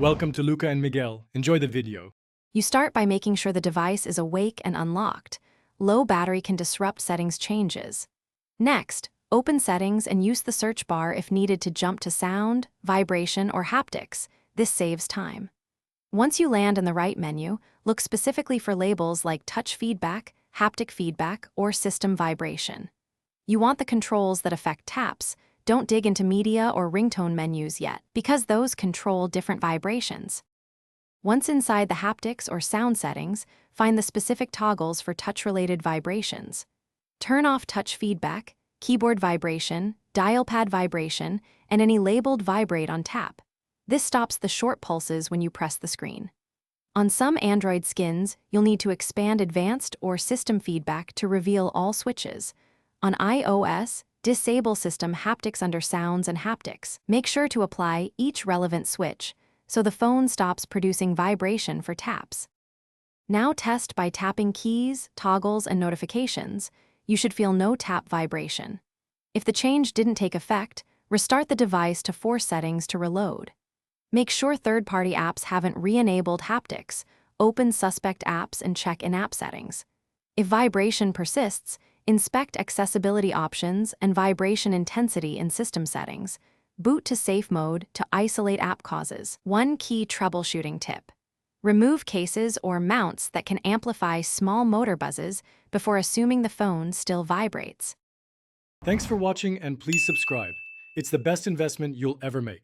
Welcome to Luca and Miguel. Enjoy the video. You start by making sure the device is awake and unlocked. Low battery can disrupt settings changes. Next, open settings and use the search bar if needed to jump to sound, vibration, or haptics. This saves time. Once you land in the right menu, look specifically for labels like touch feedback, haptic feedback, or system vibration. You want the controls that affect taps. Don't dig into media or ringtone menus yet, because those control different vibrations. Once inside the haptics or sound settings, find the specific toggles for touch-related vibrations. Turn off touch feedback, keyboard vibration, dial pad vibration, and any labeled vibrate on tap. This stops the short pulses when you press the screen. On some Android skins, you'll need to expand advanced or system feedback to reveal all switches. On iOS, disable system haptics under sounds and haptics. Make sure to apply each relevant switch so the phone stops producing vibration for taps. Now test by tapping keys, toggles, and notifications. You should feel no tap vibration. If the change didn't take effect, restart the device to force settings to reload. Make sure third-party apps haven't re-enabled haptics. Open suspect apps and check in-app settings. If vibration persists, inspect accessibility options and vibration intensity in system settings. Boot to safe mode to isolate app causes. One key troubleshooting tip: remove cases or mounts that can amplify small motor buzzes before assuming the phone still vibrates. Thanks for watching and please subscribe. It's the best investment you'll ever make.